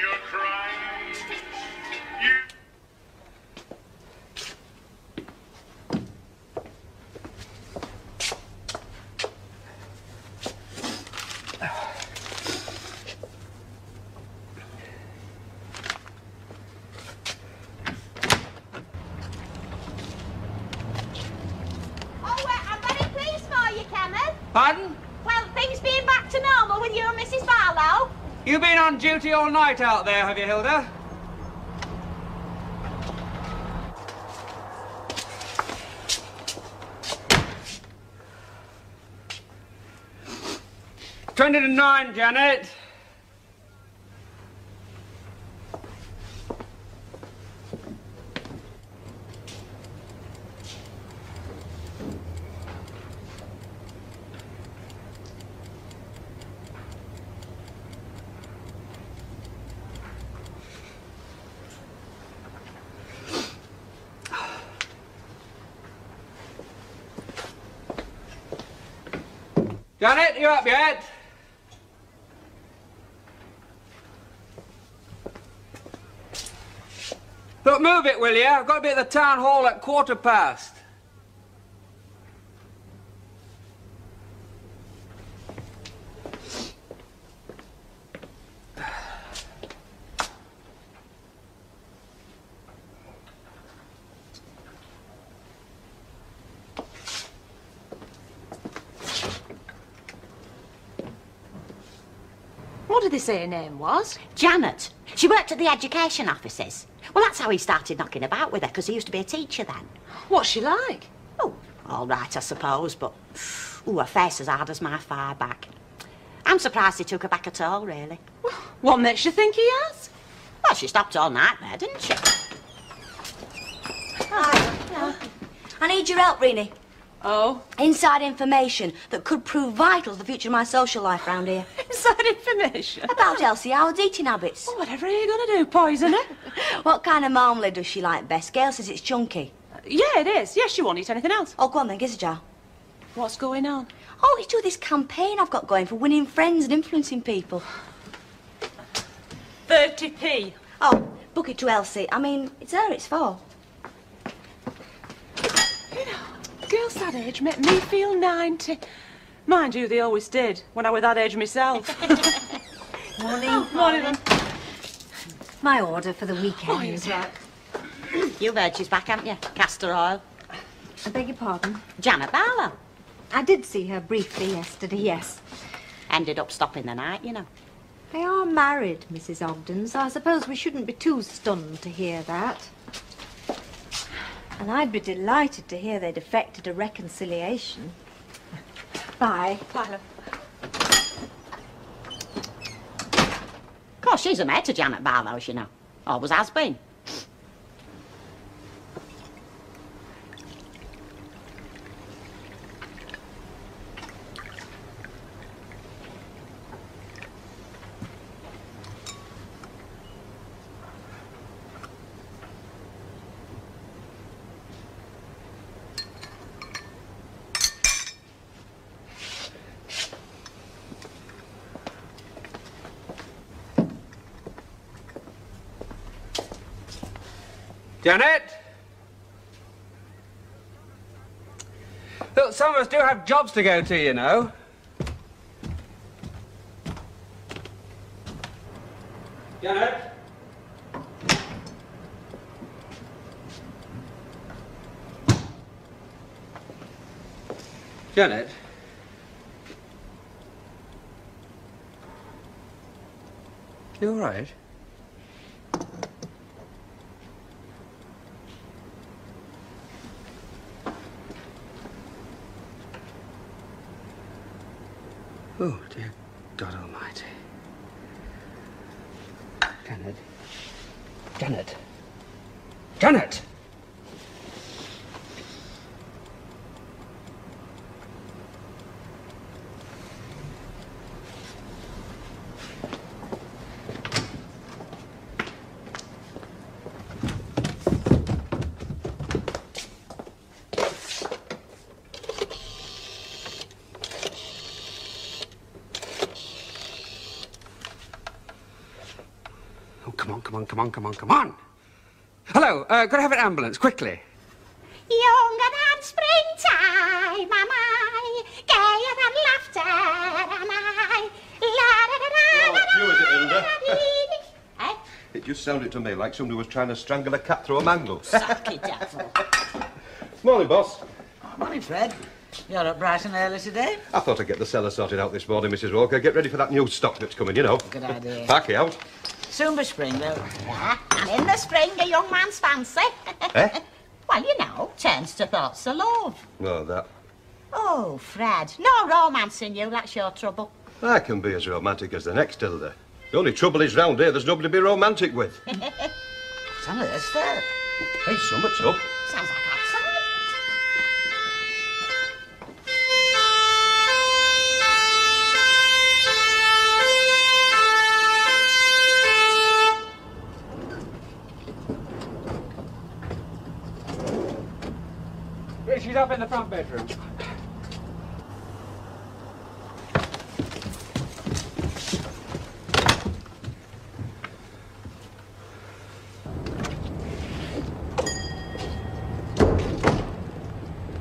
you're crying. You... Pardon? Well, things being back to normal with you and Mrs. Barlow. You've been on duty all night out there, have you, Hilda? Twenty to 9, Janet. Janet, you up yet? Look, move it, will you? I've got to be at the town hall at 1:15. What did they say her name was? Janet. She worked at the education offices. Well, that's how he started knocking about with her, because he used to be a teacher then. What's she like? Oh, all right, I suppose, but... Ooh, her face as hard as my fire back. I'm surprised he took her back at all, really. What makes you think he has? Well, she stopped all night there, didn't she? Hi. I need your help, Rini. Oh? Inside information that could prove vital to the future of my social life round here. Inside information? About Elsie Howard's eating habits. Well, whatever are you going to do, poison her? What kind of marmalade does she like best? Gail says it's chunky. Yeah, it is. Yes, she won't eat anything else. Oh, go on then, give us a jar. What's going on? Oh, it's to this campaign I've got going for winning friends and influencing people. 30p. Oh, book it to Elsie. I mean, it's her it's for. You know, girls that age make me feel 90. Mind you, they always did, when I was that age myself. Morning. Morning, then. My order for the weekend. Oh, yes, right. You've heard she's back, haven't you? Castor oil. I beg your pardon? Janet Barlow. I did see her briefly yesterday, yes. Ended up stopping the night, you know. They are married, Mrs. Ogden, so I suppose we shouldn't be too stunned to hear that. And I'd be delighted to hear they'd effected a reconciliation. Bye. Bye, love. Of course, she's a mate to Janet Barlow, you know. Always has been. Janet? Look, some of us do have jobs to go to, you know. Janet? Janet? You all right? Oh, dear God Almighty. Janet. Janet. Janet! Oh, come on, come on, come on, come on, come on. Hello, could I have an ambulance, quickly? Younger than springtime, am I? Gayer than laughter, am I? You is it, Hilda? Eh? It just sounded to me like somebody was trying to strangle a cat through a mangle. Sucky devil. Morning, boss. Morning, Fred. You're up bright and early today? I thought I'd get the cellar sorted out this morning, Mrs. Walker. Get ready for that new stock that's coming, you know. Good idea. Parky out. Soon be spring, though. Yeah, and in the spring, a young man's fancy. Eh? Well, you know, turns to thoughts of love. Oh, that. Oh, Fred, no romance in you, that's your trouble. I can be as romantic as the next Hilda. The only trouble is round here there's nobody to be romantic with. What on earth's that? Hey, something's up. Sounds like outside. She's up in the front bedroom.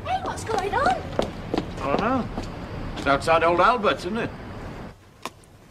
Hey, what's going on? I don't know. It's outside old Albert's, isn't it?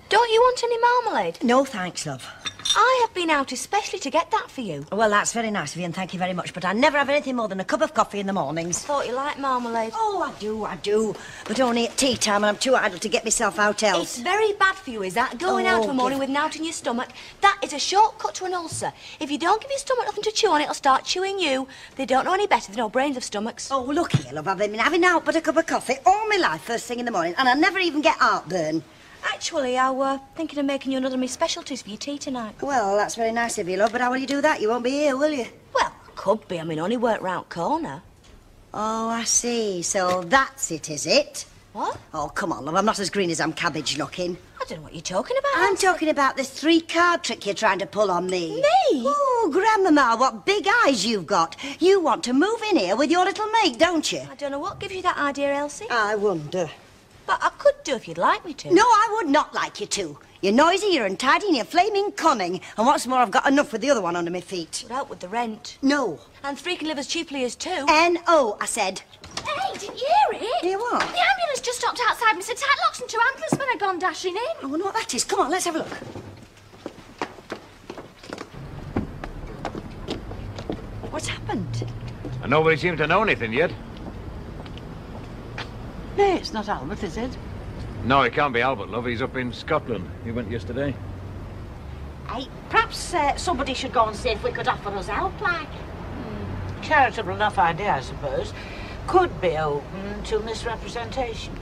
Don't you want any marmalade? No, thanks, love. I have been out especially to get that for you. Well, that's very nice of you, and thank you very much, but I never have anything more than a cup of coffee in the mornings. Thought you liked marmalade. Oh, I do. But only at tea time, and I'm too idle to get myself out else. It's very bad for you, is that? Going out of a morning with nought in your stomach. That is a shortcut to an ulcer. If you don't give your stomach nothing to chew on, it'll start chewing you. They don't know any better. They know brains of stomachs. Oh, look here, love. I've been having out but a cup of coffee all my life first thing in the morning, and I never even get heartburn. Actually, I were thinking of making you another of my specialties for your tea tonight. Well, that's very nice of you, love, but how will you do that? You won't be here, will you? Well, could be. I mean, only work round corner. Oh, I see. So that's it, is it? What? Oh, come on, love. I'm not as green as I'm cabbage looking. I don't know what you're talking about. I'm talking about this 3-card trick you're trying to pull on me. Me? Oh, Grandmama, what big eyes you've got. You want to move in here with your little mate, don't you? I don't know what gives you that idea, Elsie. I wonder. But I could do if you'd like me to. No, I would not like you to. You're noisy, you're untidy, and you're flaming cunning. And what's more, I've got enough with the other one under my feet. Would help with the rent. No. And 3 can live as cheaply as 2. N-O, I said. Hey, didn't you hear it? Hear what? The ambulance just stopped outside Mr. Tatlock's and 2 antlers when I'd gone dashing in. I wonder what that is. Come on, let's have a look. What's happened? And nobody seems to know anything yet. No, it's not Albert, is it? No, it can't be Albert, love. He's up in Scotland. He went yesterday. Hey, perhaps somebody should go and see if we could offer us help, like. Charitable enough idea, I suppose. Could be open to misrepresentation.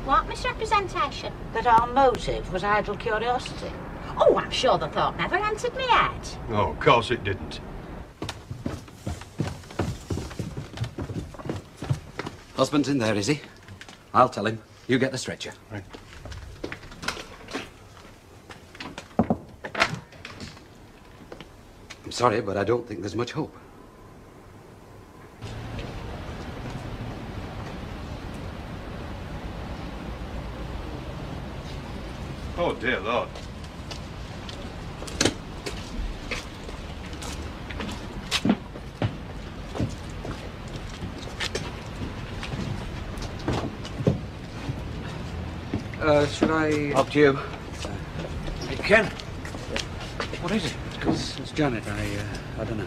What misrepresentation? That our motive was idle curiosity. Oh, I'm sure the thought never entered me head. Oh, of course it didn't. Husband's in there, is he? I'll tell him. You get the stretcher. Right. I'm sorry, but I don't think there's much hope. Oh, dear Lord. Should I... Up to you. Hey, Ken. What is it? It's Janet. I don't know.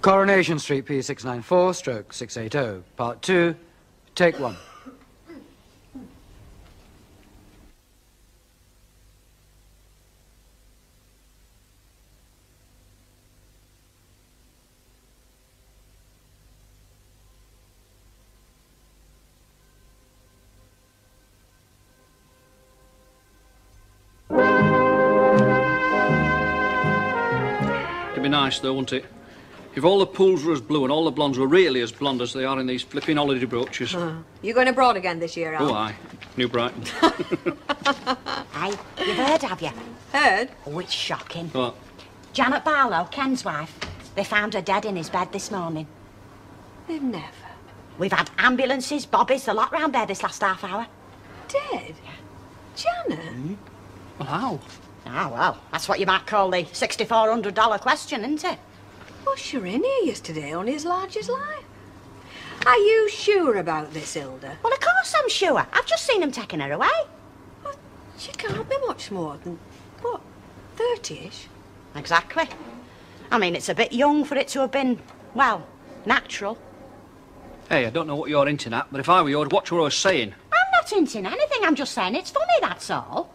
Coronation Street, P694, stroke 680, part 2, take 1. It'd be nice, though, wouldn't it? If all the pools were as blue and all the blondes were really as blonde as they are in these flipping holiday brooches. You going abroad again this year, Al? Oh, aye. New Brighton. Hey, you've heard, have you? Heard? Oh, it's shocking. What? Janet Barlow, Ken's wife, they found her dead in his bed this morning. They've never. We've had ambulances, bobbies, the lot round there this last half hour. Dead? Janet? Well, how? Oh, well, that's what you might call the $6,400 question, isn't it? Well, sure in here yesterday, only as large as life. Are you sure about this, Hilda? Well, of course I'm sure. I've just seen them taking her away. Well, she can't be much more than, what, 30-ish? Exactly. I mean, it's a bit young for it to have been, well, natural. Hey, I don't know what you're hinting at, but if I were you, I'd watch what I was saying. I'm not hinting anything, I'm just saying it's funny, that's all.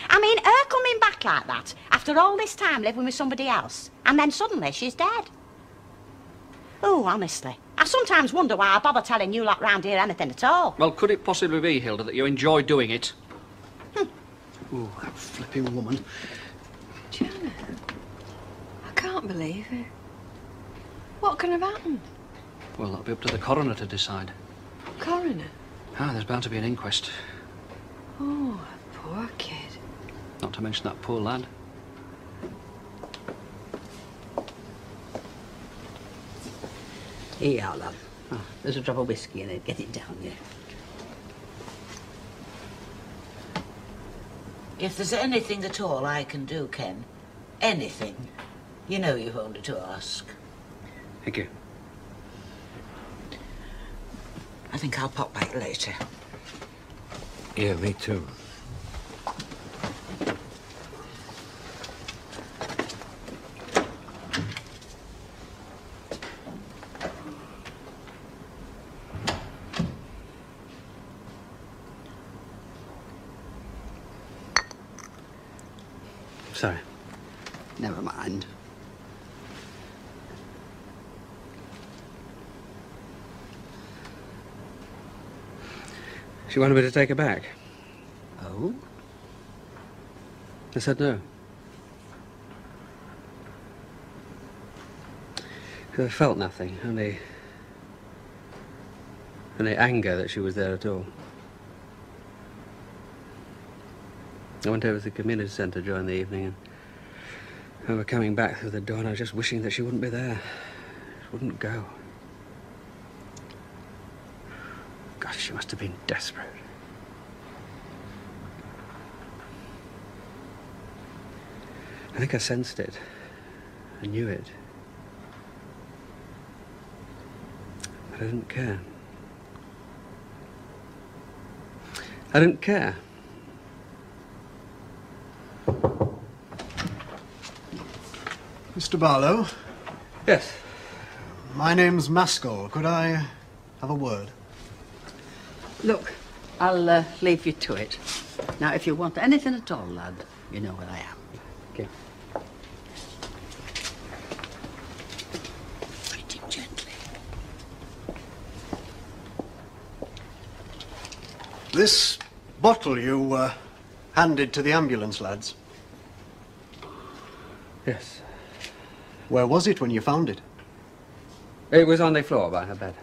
I mean, her coming back like that, after all this time living with somebody else, and then suddenly she's dead. Oh, honestly, I sometimes wonder why I bother telling you lot round here anything at all. Well, could it possibly be, Hilda, that you enjoy doing it? Ooh, that flipping woman. Janet, I can't believe it. What can have happened? Well, that'll be up to the coroner to decide. Coroner? Ah, there's bound to be an inquest. Oh, poor kid. Not to mention that poor lad. Here you are, love. Oh, there's a drop of whiskey in it. Get it down, yeah. If there's anything at all I can do, Ken, anything, you know you've only to ask. Thank you. I think I'll pop back later. Yeah, me too. Sorry. Never mind. She wanted me to take her back. Oh? I said no. I felt nothing, only anger that she was there at all. I went over to the community centre during the evening and we were coming back through the door and I was just wishing that she wouldn't be there. She wouldn't go. Gosh, she must have been desperate. I think I sensed it. I knew it. But I didn't care. I didn't care. Mr. Barlow? Yes? My name's Maskell. Could I have a word? Look, I'll leave you to it. Now, if you want anything at all, lad, you know where I am. Okay. Treat him gently. This bottle you handed to the ambulance lads. Yes. Where was it when you found it? It was on the floor by her bed.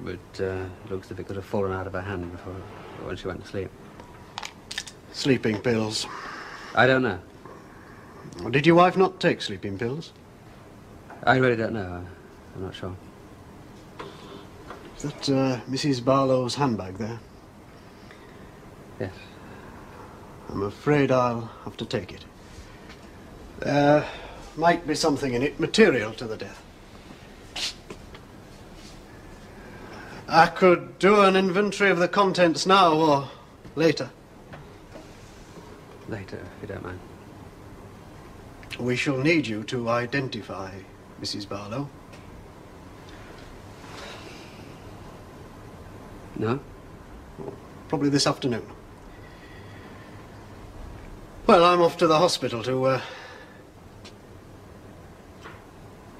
But looks as if it could have fallen out of her hand before when she went to sleep. Sleeping pills. I don't know. Did your wife not take sleeping pills? I really don't know. I'm not sure. Is that Mrs. Barlow's handbag there? Yes. I'm afraid I'll have to take it. There might be something in it material to the death. I could do an inventory of the contents now or later. Later, if you don't mind. We shall need you to identify Mrs. Barlow. No? Probably this afternoon. Well, I'm off to the hospital to,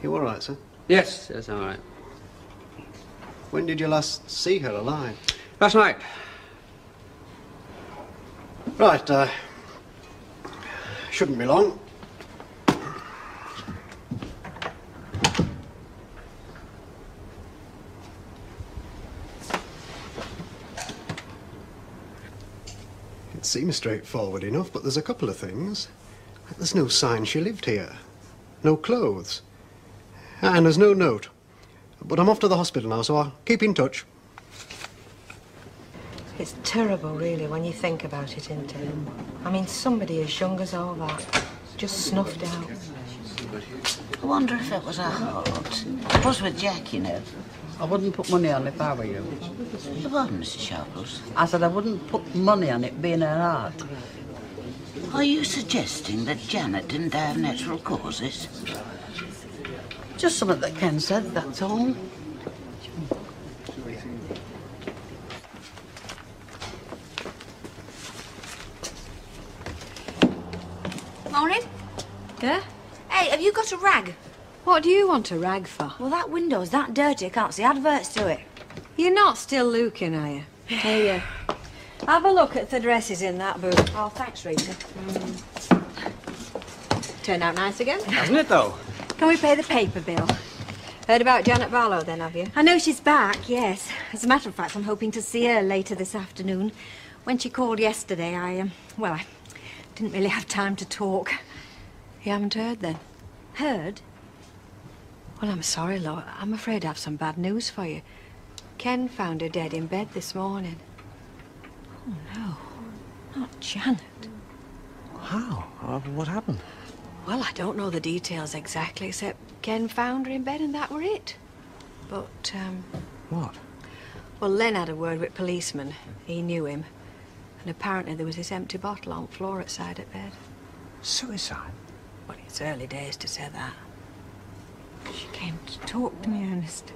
You all right, sir? Yes, yes, I'm all right. When did you last see her alive? Last night. Right, shouldn't be long. seems straightforward enough, but there's a couple of things. There's no sign she lived here. No clothes. And there's no note. But I'm off to the hospital now, so I'll keep in touch. It's terrible, really, when you think about it, isn't it? I mean, somebody as young as all that, just snuffed out. I wonder if it was a heart. It was with Jack, you know. I wouldn't put money on it if I were you. The what, Mrs. Sharples? I said I wouldn't put money on it being her heart. Are you suggesting that Janet didn't die of natural causes? Just something that Ken said, that's all. Morning. Yeah? Hey, have you got a rag? What do you want a rag for? Well, that window's that dirty, I can't see adverts to it. You're not still looking, are you? Hey, have a look at the dresses in that book. Oh, thanks, Rita. Turned out nice again. Hasn't it, though? Can we pay the paper bill? Heard about Janet Barlow, then, have you? I know she's back, yes. As a matter of fact, I'm hoping to see her later this afternoon. When she called yesterday, I didn't really have time to talk. You haven't heard, then? Heard? Well, I'm sorry, Laura. I'm afraid I have some bad news for you. Ken found her dead in bed this morning. Oh, no. Not Janet. How? What happened? Well, I don't know the details exactly, except Ken found her in bed and that were it. But, What? well, Len had a word with policeman. He knew him. And apparently there was this empty bottle on the floor outside at bed. Suicide? Well, it's early days to say that. She came to talk to me, Ernest.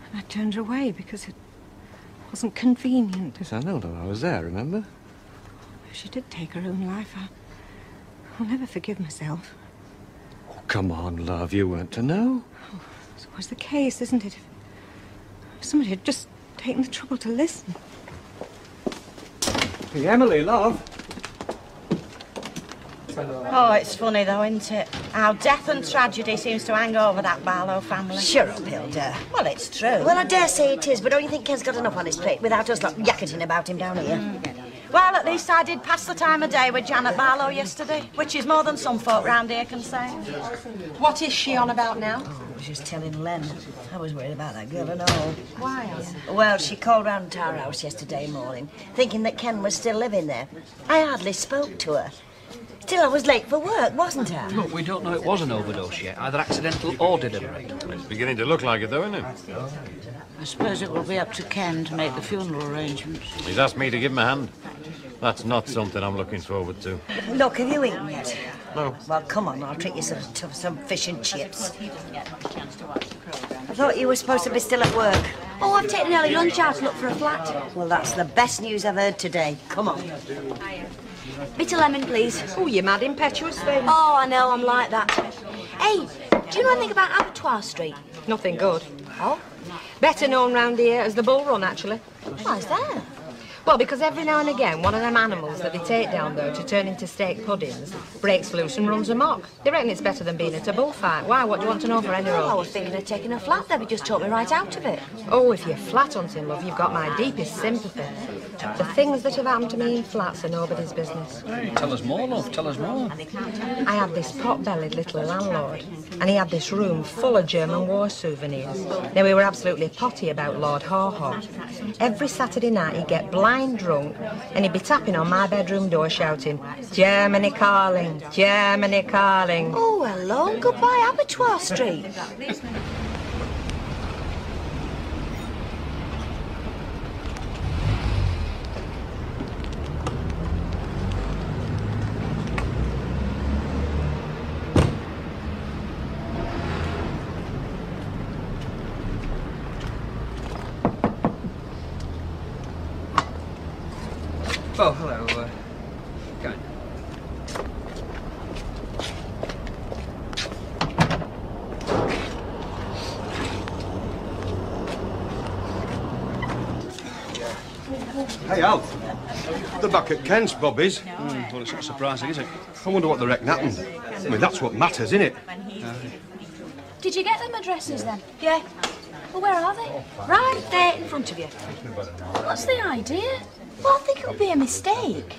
And I turned her away because it wasn't convenient. Yes, I know, though. I was there, remember? If she did take her own life, I'll never forgive myself. Oh, come on, love. You weren't to know. Oh, it's always the case, isn't it? If somebody had just taken the trouble to listen. Hey, Emily, love. Oh, it's funny, though, isn't it? How death and tragedy seems to hang over that Barlow family. Shut up, Hilda. Well, it's true. Well, I dare say it is, but don't you think Ken's got enough on his plate without us lot yakketing about him down here? Well, at least I did pass the time of day with Janet Barlow yesterday, which is more than some folk round here can say. What is she on about now? I was just telling Len. I was worried about that girl and all. Why? Well, she called round to our house yesterday morning, thinking that Ken was still living there. I hardly spoke to her. Still, I was late for work, wasn't I? Look, we don't know it was an overdose yet, either accidental or deliberate. It's beginning to look like it, though, isn't it? I suppose it will be up to Ken to make the funeral arrangements. He's asked me to give him a hand. That's not something I'm looking forward to. Look, have you eaten yet? No. Well, come on, I'll treat you to some fish and chips. I thought you were supposed to be still at work. Oh, I've taken early lunch out to look for a flat. Well, that's the best news I've heard today. Come on. Bit of lemon, please. Oh, you mad impetuous thing. Oh, I know, I'm like that. Hey, do you know anything about Abattoir Street? Nothing good. Oh? Better known round here as the Bull Run, actually. Why's that? Well, because every now and again, one of them animals that they take down there to turn into steak puddings breaks loose and runs amok. They reckon it's better than being at a bullfight. Why? What do you want to know for any Well, I road? was thinking of taking a flat there, but just talked me right out of it. Oh, if you're flat hunting, love, you've got my deepest sympathy. The things that have happened to me in flats are nobody's business. Tell us more, love, tell us more. I had this pot-bellied little landlord, and he had this room full of German war souvenirs. Now, we were absolutely potty about Lord Haw-Haw. Every Saturday night, he'd get blind drunk, and he'd be tapping on my bedroom door shouting, "Germany calling, Germany calling." Oh, hello. Goodbye, Abattoir Street. Oh, hello. Go on. Hey, Al. They're back at Ken's, Bobby's. Well, it's not surprising, is it? I wonder what they reckon happened. I mean, that's what matters, innit? Did you get them addresses then? Yeah. Well, where are they? Right there in front of you. What's the idea? Well, I think it'll be a mistake.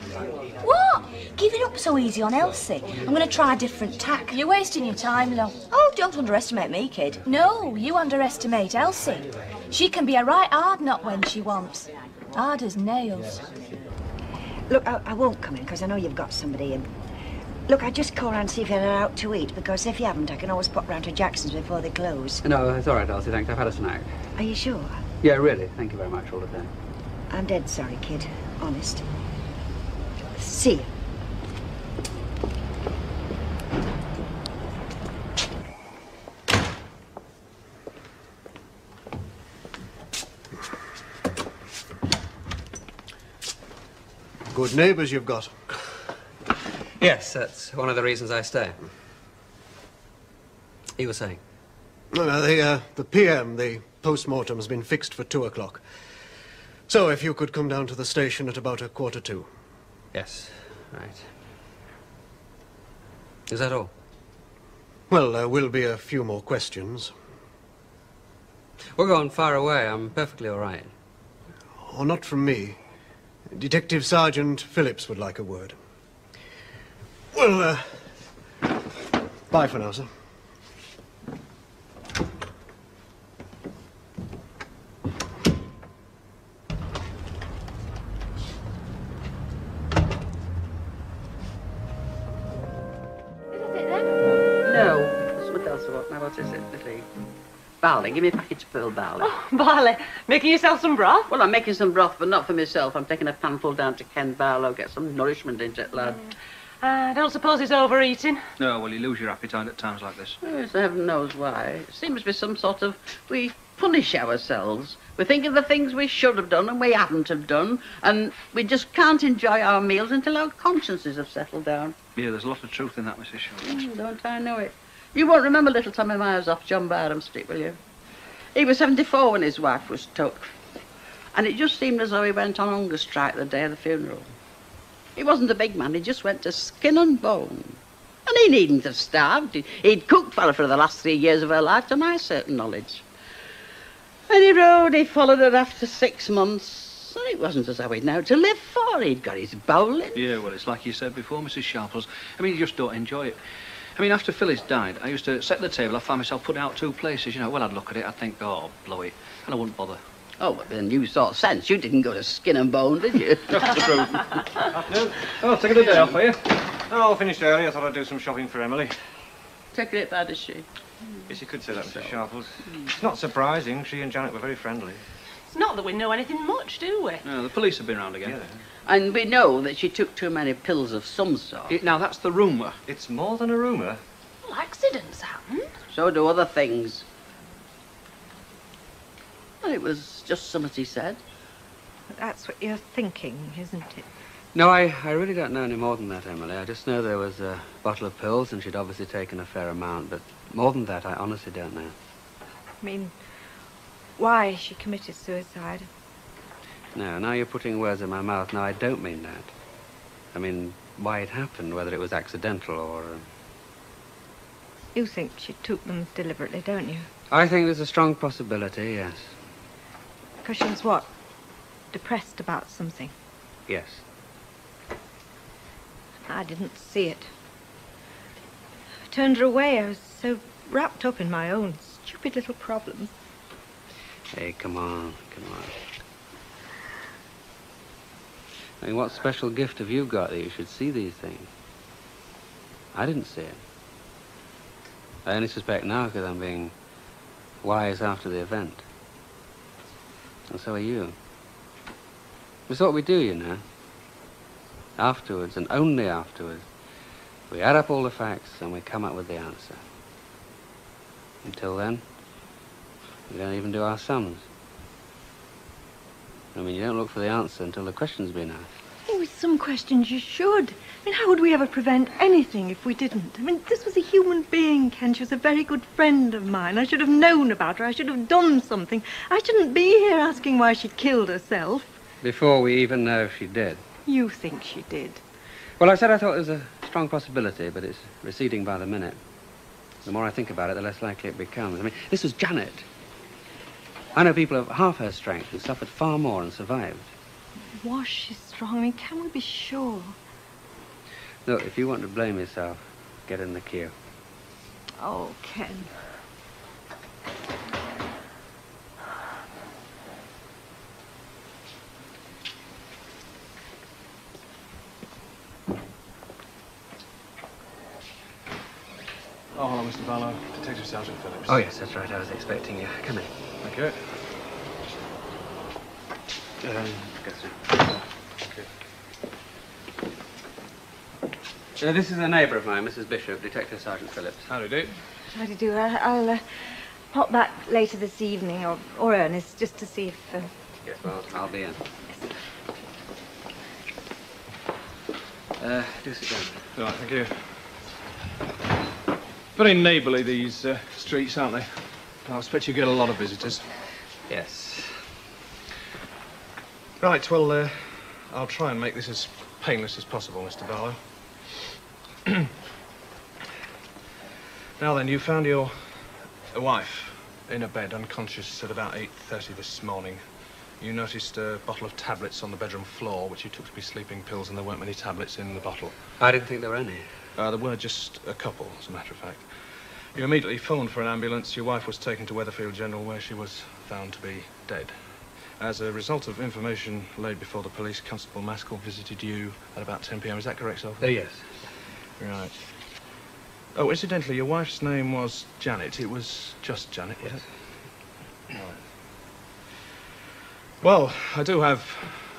What? Give it up so easy on Elsie. I'm going to try a different tack. You're wasting your time, love. Oh, don't underestimate me, kid. No, you underestimate Elsie. She can be a right hard nut when she wants. Hard as nails. Look, I won't come in because I know you've got somebody in. Look, I just call round and see if you're out to eat, because if you haven't, I can always pop round to Jackson's before they close. No, it's all right, Elsie, thanks. I've had a snack. Are you sure? Yeah, really. Thank you very much all the time. I'm dead sorry, kid. Honest. See you. Good neighbours you've got. Yes, that's one of the reasons I stay. You were saying? The PM, the post-mortem, has been fixed for 2 o'clock. So if you could come down to the station at about 1:45. Yes, right. Is that all? Well, there will be a few more questions. We're going far away. I'm perfectly all right. Oh, not from me. Detective Sergeant Phillips would like a word. Well, bye for now, sir. What is it, Lily? Barley. Give me a packet of pearl barley. Oh, barley. Making yourself some broth? Well, I'm making some broth, but not for myself. I'm taking a panful down to Ken Barlow, get some nourishment into it, lad. I don't suppose he's overeating. No, well, you lose your appetite at times like this. Yes, heaven knows why. It seems to be some sort of... We punish ourselves. We think of the things we should have done and we haven't have done, and we just can't enjoy our meals until our consciences have settled down. Yeah, there's a lot of truth in that, Mrs. Short. Don't I know it? You won't remember little Tommy Myers off John Barham Street, will you? He was 74 when his wife was took. And it just seemed as though he went on hunger strike the day of the funeral. He wasn't a big man, he just went to skin and bone. And he needn't have starved. He'd cooked for her for the last 3 years of her life, to my certain knowledge. And he followed her after 6 months. And it wasn't as though he'd now to live for. He'd got his bowling. Yeah, well, it's like you said before, Mrs. Sharples. I mean, you just don't enjoy it. I mean, after Phyllis died, I used to set the table. I found myself putting out 2 places. You know, well, I'd look at it, I'd think, oh, blow it. And I wouldn't bother. Oh, but then you sort of sense. You didn't go to skin and bone, did you? That's true. Afternoon. Oh, taking the day off, are you? Oh, finished early. I thought I'd do some shopping for Emily. Taking it bad, is she? Yes, you could say that, Mrs. Sharples. It's not surprising. She and Janet were very friendly. It's not that we know anything much, do we? No, the police have been round again. Yeah. And we know that she took too many pills of some sort. Now, that's the rumour. It's more than a rumour. Well, accidents happen. So do other things. Well, it was just something he said. That's what you're thinking, isn't it? No, I really don't know any more than that, Emily. I just know there was a bottle of pills and she'd obviously taken a fair amount, but more than that, I honestly don't know. I mean, why she committed suicide? No, now you're putting words in my mouth. No, I don't mean that. I mean, why it happened, whether it was accidental or... You think she took them deliberately, don't you? I think there's a strong possibility, yes. Because she was what? Depressed about something? Yes. I didn't see it. I turned her away. I was so wrapped up in my own stupid little problems. Hey, come on, come on. I mean, what special gift have you got that you should see these things? I didn't see it. I only suspect now because I'm being wise after the event. And so are you. It's what we do, you know. Afterwards, and only afterwards, we add up all the facts and we come up with the answer. Until then, we don't even do our sums. I mean, you don't look for the answer until the question's been asked. Oh, with some questions you should. I mean, how would we ever prevent anything if we didn't? I mean, this was a human being, Ken. She was a very good friend of mine. I should have known about her. I should have done something. I shouldn't be here asking why she killed herself. Before we even know if she did. You think she did? Well, I said I thought there was a strong possibility, but it's receding by the minute. The more I think about it, the less likely it becomes. I mean, this was Janet. I know people of half her strength who suffered far more and survived. Was she strong? I mean, can we be sure? Look, if you want to blame yourself, get in the queue. Oh, Ken. Oh, hello, Mr. Barlow. Detective Sergeant Phillips. Oh, yes, that's right. I was expecting you. Come in. Thank you. Go through. This is a neighbour of mine, Mrs. Bishop, Detective Sergeant Phillips. How do you do? How do you do? I'll pop back later this evening, or Ernest, just to see if... Yes, well, I'll be in. Do sit down. Right, thank you. Very neighbourly, these streets, aren't they? I expect you get a lot of visitors. Yes. Right, well, I'll try and make this as painless as possible, Mr. Barlow. Now then, you found your wife in a bed, unconscious, at about 8:30 this morning. You noticed a bottle of tablets on the bedroom floor, which you took to be sleeping pills, and there weren't many tablets in the bottle. I didn't think there were any. There were just a couple, as a matter of fact. You immediately phoned for an ambulance. Your wife was taken to Weatherfield General, where she was found to be dead. As a result of information laid before the police, Constable Maskell visited you at about 10 p.m. Is that correct, Sophie? Yes. Right. Oh, incidentally, your wife's name was Janet. It was just Janet, was it? Right. Well, I do have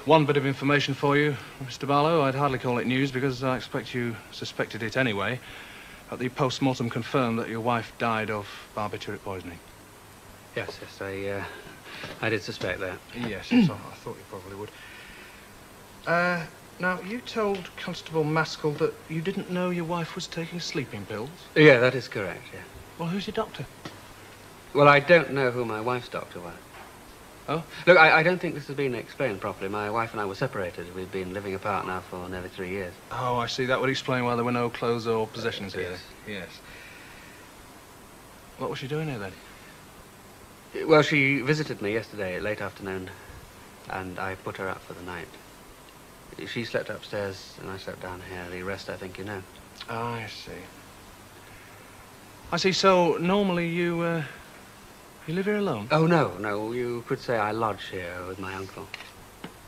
one bit of information for you, Mr. Barlow. I'd hardly call it news because I expect you suspected it anyway. But the post-mortem confirmed that your wife died of barbiturate poisoning. Yes, I did suspect that. Yes, I thought you probably would. Now, you told Constable Maskell that you didn't know your wife was taking sleeping pills? Yeah, that is correct, yeah. Well, who's your doctor? Well, I don't know who my wife's doctor was. Oh? Look, I don't think this has been explained properly. My wife and I were separated. We've been living apart now for nearly 3 years. Oh, I see. That would explain why there were no clothes or possessions here. Yes. Yes. What was she doing here, then? Well, she visited me yesterday, late afternoon, and I put her up for the night. She slept upstairs, and I slept down here. The rest, I think you know. Oh, I see. I see. So, normally you live here alone? Oh, no. You could say I lodge here with my uncle.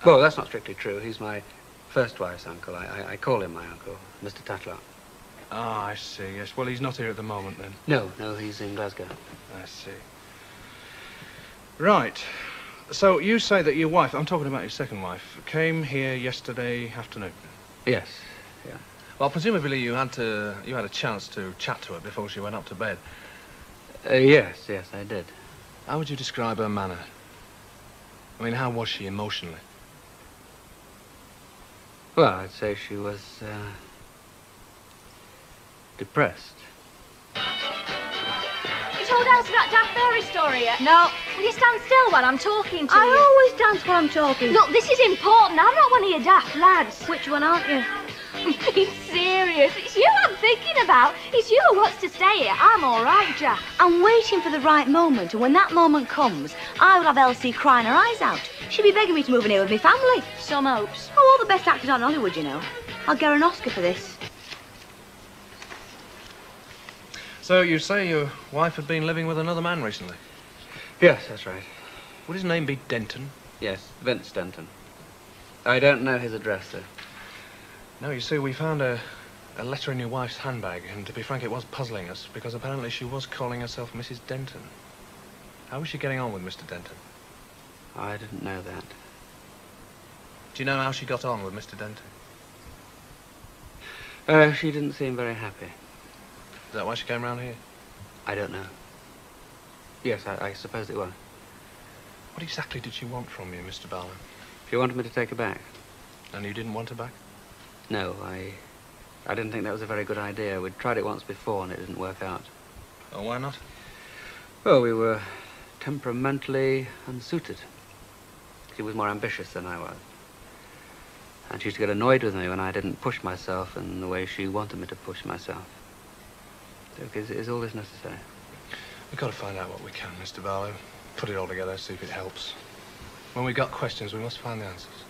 Well, that's not strictly true. He's my first wife's uncle. I call him my uncle, Mr. Tatlock. Ah, I see, yes. Well, he's not here at the moment, then. No, he's in Glasgow. I see. Right. So, you say that your wife, I'm talking about your second wife, came here yesterday afternoon? Yes, yeah. Well, presumably you had a chance to chat to her before she went up to bed. Yes, I did. How would you describe her manner? I mean, how was she emotionally? Well, I'd say she was, depressed. You told Elsie that Daft Fairy story yet? No. Will you stand still while I'm talking to you? I always dance while I'm talking. Look, this is important. I'm not one of your daft lads. Which one aren't you? Be serious. It's you I'm thinking about. It's you who wants to stay here. I'm all right, Jack. I'm waiting for the right moment, and when that moment comes, I will have Elsie crying her eyes out. She'll be begging me to move in here with my family. Some hopes. Oh, all the best actors on Hollywood, you know. I'll get her an Oscar for this. So, you say your wife had been living with another man recently? Yes, that's right. Would his name be Denton? Yes, Vince Denton. I don't know his address, though. No, you see, we found a letter in your wife's handbag, and to be frank, it was puzzling us, because apparently she was calling herself Mrs. Denton. How was she getting on with Mr. Denton? I didn't know that. Do you know how she got on with Mr. Denton? She didn't seem very happy. Is that why she came round here? I don't know. Yes, I suppose it was. What exactly did she want from you, Mr. Barlow? She wanted me to take her back. And you didn't want her back? No, I didn't think that was a very good idea. We'd tried it once before and it didn't work out. Oh, why not? Well, we were temperamentally unsuited. She was more ambitious than I was. And she used to get annoyed with me when I didn't push myself in the way she wanted me to push myself. Look, is all this necessary? We've got to find out what we can, Mr. Barlow. Put it all together, see if it helps. When we've got questions, we must find the answers.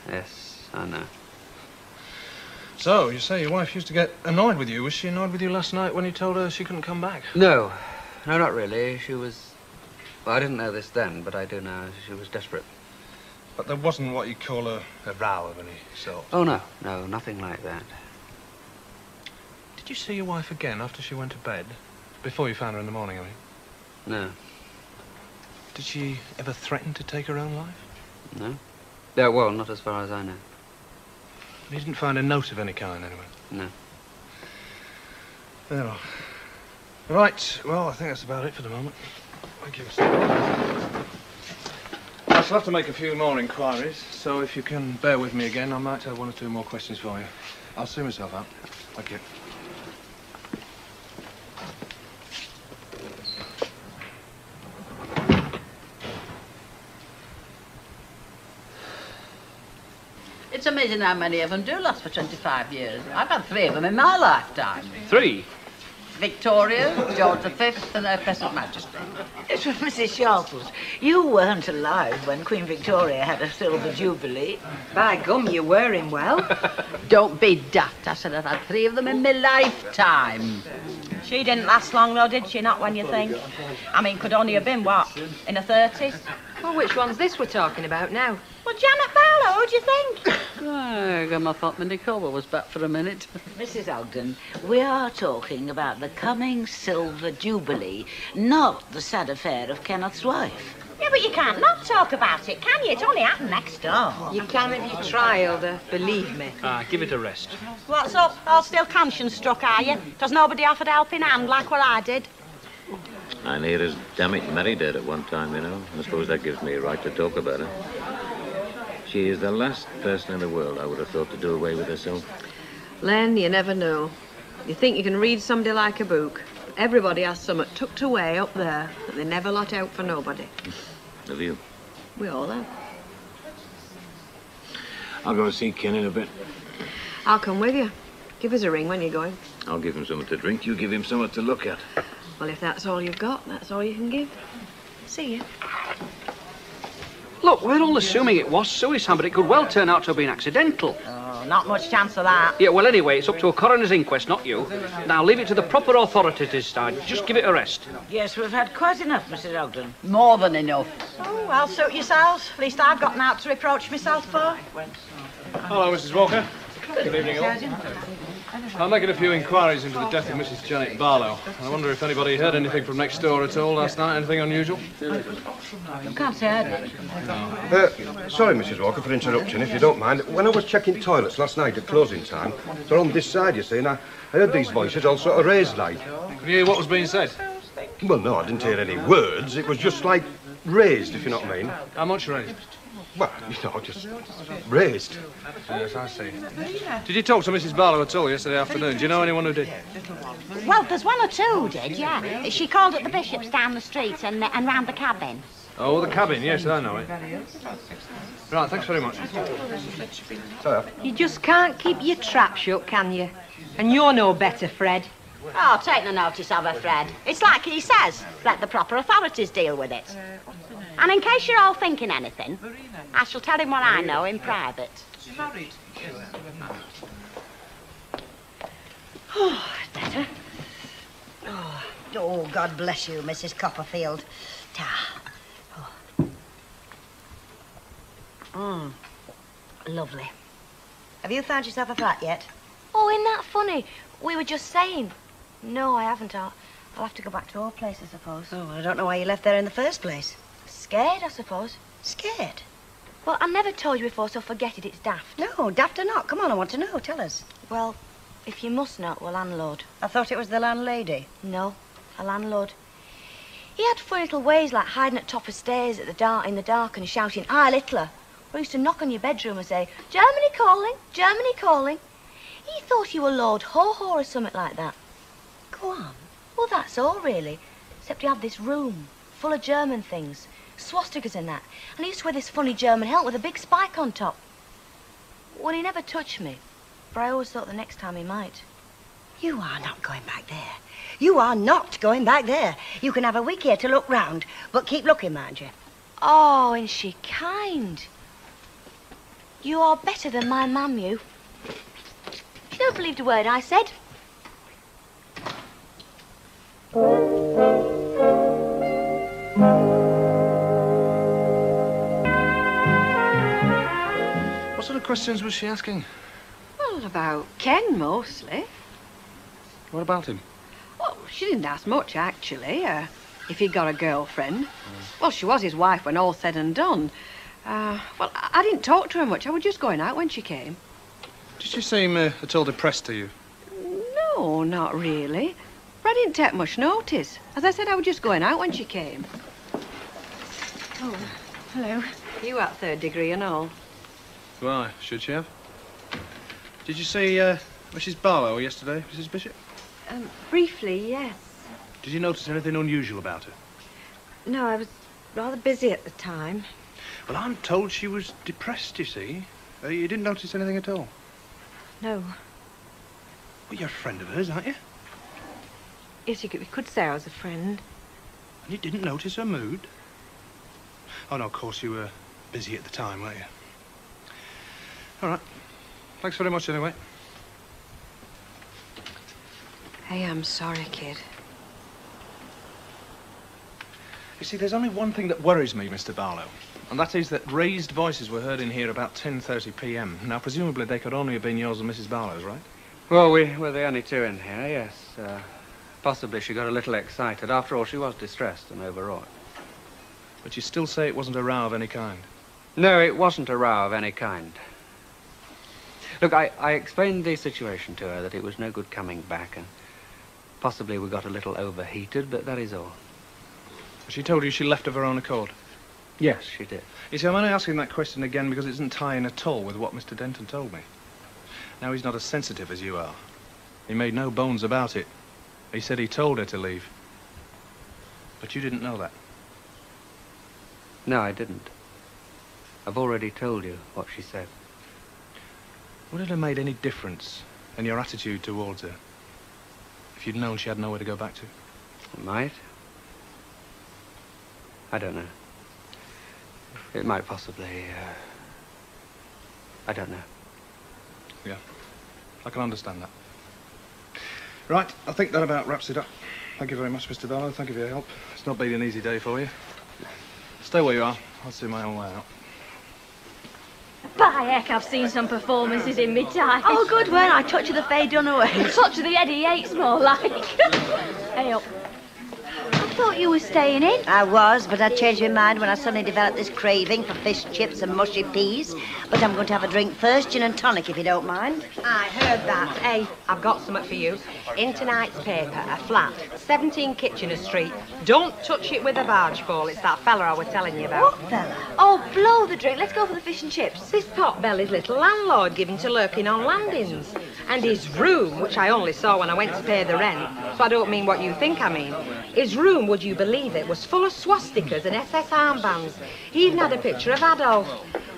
Yes, I know. So, you say your wife used to get annoyed with you. Was she annoyed with you last night when you told her she couldn't come back? No. No, not really. She was... Well, I didn't know this then, but I do now. She was desperate. But there wasn't what you call a row of any sort? Oh, no. No, nothing like that. Did you see your wife again after she went to bed? Before you found her in the morning, I mean? No. Did she ever threaten to take her own life? No? Yeah, well, not as far as I know. You didn't find a note of any kind, anyway? No. Well, right, well, I think that's about it for the moment. Thank you. I shall have to make a few more inquiries, so if you can bear with me again, I might have one or two more questions for you. I'll see myself out. Thank you. It's amazing how many of them do last for 25 years. I've had 3 of them in my lifetime. 3? Victoria, George V, and Her Present Majesty. Yes, but Mrs. Sharples, you weren't alive when Queen Victoria had her silver jubilee. By gum, you were in well. Don't be daft. I said I've had 3 of them in my lifetime. She didn't last long, though, did she? Not when you think. I mean, could only have been, what, in her 30s? Well, which one's this we're talking about now? Well, Janet Barlow, who do you think? I thought Minnie Colbert was back for a minute. Mrs. Ogden, we are talking about the coming silver jubilee, not the sad affair of Kenneth's wife. Yeah, but you can't not talk about it, can you? It only happened next door. You can if you try, Hilda. Believe me. Give it a rest. What's up? All still conscience struck, are you? Does nobody offered a helping hand like what I did? I near as damn it married her at one time, you know. I suppose that gives me a right to talk about her. She is the last person in the world I would have thought to do away with herself. Len, you never know. You think you can read somebody like a book. Everybody has something tucked away up there that they never let out for nobody. Have you? We all have. I'll go and see Ken in a bit. I'll come with you. Give us a ring when you're going. I'll give him something to drink. You give him something to look at. Well, if that's all you've got, that's all you can give. See you. Look, we're all assuming it was suicide, but it could well turn out to have been accidental. Oh, not much chance of that. Yeah, well, anyway, it's up to a coroner's inquest, not you. Now, leave it to the proper authorities to decide. Just give it a rest. Yes, we've had quite enough, Mrs. Ogden. More than enough. Oh, well, suit yourselves. At least I've got an out to reproach myself for. Hello, Mrs. Walker. Good evening, all. I'm making a few inquiries into the death of Mrs. Janet Barlow. I wonder if anybody heard anything from next door at all last night. Anything unusual? I can't say I did. Sorry, Mrs. Walker, for interrupting, if you don't mind. When I was checking toilets last night at closing time, they're on this side, you see, and I heard these voices all sort of raised like. Could you hear what was being said? Well, no, I didn't hear any words. It was just like raised, if you know what I mean. How much raised? Well, you know, just raised. Yes, I see. Did you talk to Mrs. Barlow at all yesterday afternoon? Do you know anyone who did? Well, there's one or two who did, yeah. She called at the Bishop's down the street and round the cabin. Oh, the cabin, yes, I know it. Right, thanks very much. Sorry. You just can't keep your trap shut, can you? And you're no better, Fred. Oh, take no notice of her, Fred. It's like he says, let the proper authorities deal with it. And in case you're all thinking anything, I shall tell him what I know in private. Oh, better. Oh, God bless you, Mrs. Copperfield. Lovely. Have you found yourself a flat yet? Oh, isn't that funny? We were just saying. No, I haven't. I'll have to go back to our place, I suppose. Oh, I don't know why you left there in the first place. Scared, I suppose. Scared? Well, I never told you before, so forget it. It's daft. No, daft or not. Come on, I want to know. Tell us. Well, if you must know, we're landlord. I thought it was the landlady. No, a landlord. He had funny little ways, like hiding at top of stairs in the dark and shouting, "Hi, Littler." We used to knock on your bedroom and say, "Germany calling, Germany calling." He thought you were Lord Haw-Haw or something like that. Go on. Well, that's all, really. Except he had this room full of German things, swastikas and that. And he used to wear this funny German helmet with a big spike on top. Well, he never touched me, but I always thought the next time he might. You are not going back there. You are not going back there. You can have a week here to look round, but keep looking, mind you. Oh, and she kind. You are better than my mum, you. She don't believe a word I said. What sort of questions was she asking? Well, about Ken, mostly. What about him? Well, she didn't ask much, actually. If he'd got a girlfriend. Well, she was his wife when all said and done. Well, I didn't talk to her much. I was just going out when she came. Did she seem at all depressed to you? No, not really. But I didn't take much notice. As I said, I was just going out when she came. Oh, hello. You at third degree and all? Why, should she have? Did you see Mrs. Barlow yesterday, Mrs. Bishop? Briefly, yes. Did you notice anything unusual about her? No, I was rather busy at the time. Well, I'm told she was depressed, you see. You didn't notice anything at all? No. Well, you're a friend of hers, aren't you? Yes, you could say I was a friend. And you didn't notice her mood? Oh, no, of course, you were busy at the time, weren't you? All right. Thanks very much, anyway. Hey, I'm sorry, kid. You see, there's only one thing that worries me, Mr. Barlow, and that is that raised voices were heard in here about 10:30 p.m. Now, presumably, they could only have been yours and Mrs. Barlow's, right? Well, we were the only two in here, yes. Possibly she got a little excited. After all, she was distressed and overwrought. But you still say it wasn't a row of any kind? No, it wasn't a row of any kind. Look, I explained the situation to her, that it was no good coming back, and possibly we got a little overheated, but that is all. She told you she left of her own accord? Yes, she did. You see, I'm only asking that question again because it doesn't tie in at all with what Mr. Denton told me. Now, he's not as sensitive as you are. He made no bones about it. He said he told her to leave. But you didn't know that? No, I didn't. I've already told you what she said. Would it have made any difference in your attitude towards her if you'd known she had nowhere to go back to? It might. I don't know. It might possibly, I don't know. Yeah, I can understand that. Right, I think that about wraps it up. Thank you very much, Mr. Barlow. Thank you for your help. It's not been an easy day for you. Stay where you are. I'll see my own way out. By heck, I've seen some performances in me time. Oh, good, weren't I? Touch of the Faye Dunaway. Touch of the Eddie Yates, more like. Hey up. I thought you were staying in. I was, but I changed my mind when I suddenly developed this craving for fish chips and mushy peas. But I'm going to have a drink first, gin and tonic, if you don't mind. I heard that. Hey, I've got something for you. In tonight's paper, a flat, 17 Kitchener Street. Don't touch it with a barge pole. It's that fella I was telling you about. What fella? Oh, blow the drink. Let's go for the fish and chips. This pot-bellied little landlord given to lurking on landings. And his room, which I only saw when I went to pay the rent, so I don't mean what you think I mean. His room, would you believe it, was full of swastikas and SS armbands. He even had a picture of Adolf.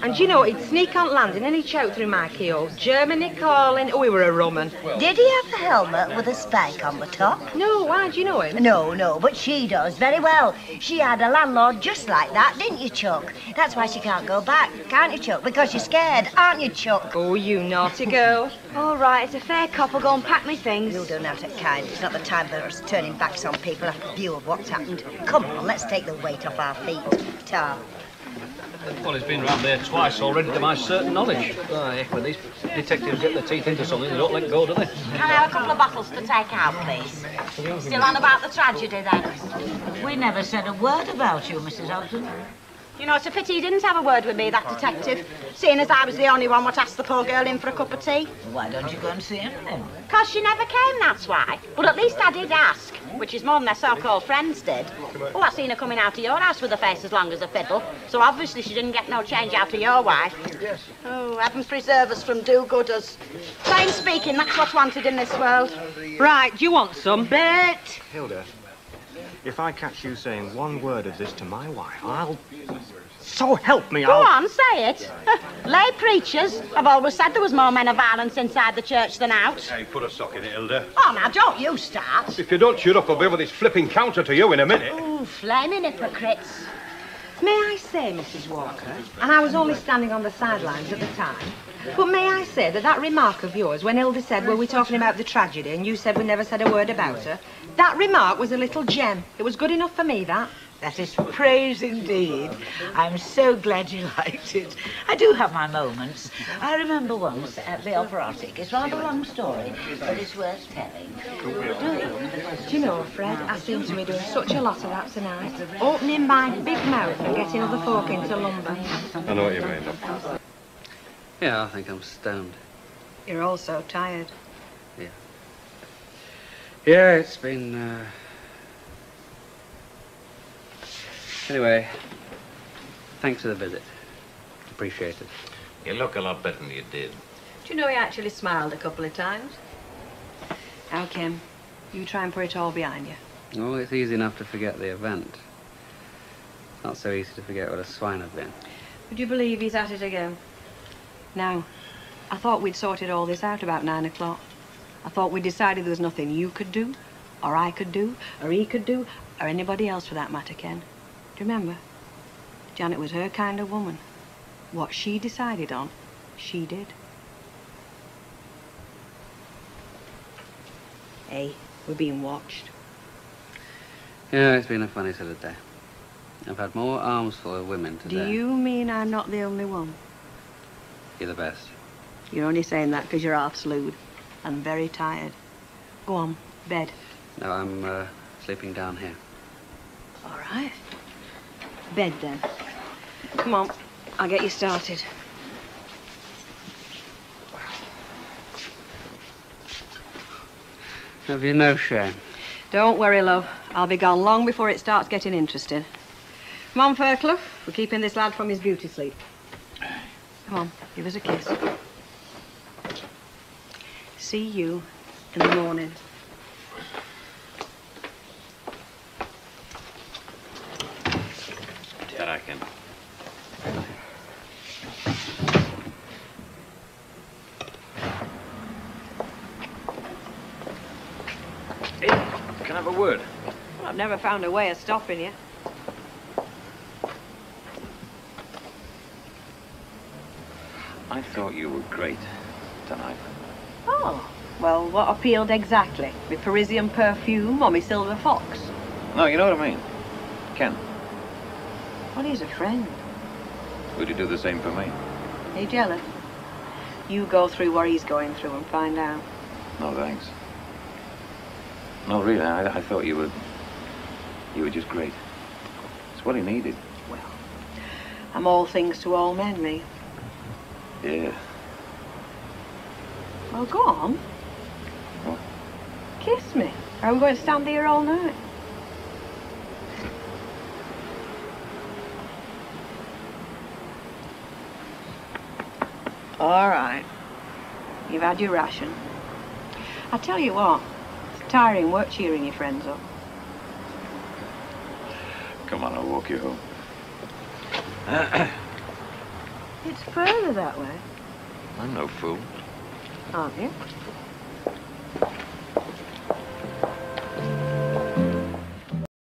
And you know, he'd sneak on landing and he'd shout through my keyhole, Germany calling. Oh, we were a rumman. Did he have the helmet with a spike on the top? No, why, do you know him? No, but she does very well. She had a landlord just like that, didn't you, Chuck? That's why she can't go back, can't you, Chuck? Because you're scared, aren't you, Chuck? Oh, you naughty girl. All right, it's a fair cop. I'll go and pack my things. You don't have to kind. It's not the time for us turning backs on people after view of what's happened. Come on, let's take the weight off our feet. Ta. Well, he's been round there twice already, to my certain knowledge. Aye, when these detectives get their teeth into something, they don't let go, do they? Can I have a couple of bottles to take out, please? Still on about the tragedy, then? We never said a word about you, Mrs. Ogden. You know, it's a pity he didn't have a word with me, that detective, seeing as I was the only one what asked the poor girl in for a cup of tea. Why don't you go and see him, then? 'Cause she never came, that's why. But at least I did ask, which is more than their so-called friends did. Well, I seen her coming out of your house with a face as long as a fiddle, so obviously she didn't get no change out of your wife. Oh, heaven preserve us from do-gooders. Plain speaking, that's what's wanted in this world. Right, do you want some? Bert! Hilda, if I catch you saying one word of this to my wife, I'll... So help me, Go on, say it. Lay preachers have always said there was more men of violence inside the church than out. Hey, put a sock in it, Hilda. Oh, now, don't you start. If you don't shut up, I'll be over this flipping counter to you in a minute. Ooh, flaming hypocrites. May I say, Mrs. Walker, and I was only standing on the sidelines at the time, but may I say that that remark of yours, when Hilda said, were we talking about the tragedy, and you said we never said a word about her, that remark was a little gem. It was good enough for me, that. That is praise indeed. I'm so glad you liked it. I do have my moments. I remember once at the operatic. It's rather a long story, but it's worth telling. We were doing... Do you know, Fred, I seem to be doing such a lot of that tonight. Opening my big mouth and getting other folk into lumber. I know what you mean. Yeah, I think I'm stoned. You're all so tired. Yeah. Yeah, it's been, Anyway, thanks for the visit. Appreciate it. You look a lot better than you did. Do you know he actually smiled a couple of times? Now, Kim, you try and put it all behind you. Oh, it's easy enough to forget the event. It's not so easy to forget what a swine I've been. Would you believe he's at it again? Now, I thought we'd sorted all this out about 9 o'clock. I thought we'd decided there was nothing you could do, or I could do, or he could do, or anybody else for that matter, Ken. Do you remember? Janet was her kind of woman. What she decided on, she did. Hey, we're being watched. Yeah, it's been a funny sort of day. I've had more arms full of women today. Do you mean I'm not the only one? You're the best. You're only saying that because you're half slewed and very tired. Go on, bed. No, I'm sleeping down here. All right. Bed, then. Come on, I'll get you started. Have you no shame? Don't worry, love. I'll be gone long before it starts getting interesting. Come on, Fairclough. We're keeping this lad from his beauty sleep. Come on, give us a kiss. See you in the morning. That I can. Hey, can I have a word? Well, I've never found a way of stopping you. I thought you were great tonight. Oh, well, what appealed exactly? My Parisian perfume or my silver fox? No, you know what I mean. Ken, Well, he's a friend. would you do the same for me? Are you jealous? You go through what he's going through and find out. No, thanks. No, really, I thought you were just great. It's what he needed. I'm all things to all men, me. Yeah. Well, go on. What? Kiss me. Or are we going to stand here all night? All right. You've had your ration. I tell you what, it's tiring work cheering your friends up. Come on, I'll walk you home. It's further that way, I'm no fool. aren't you?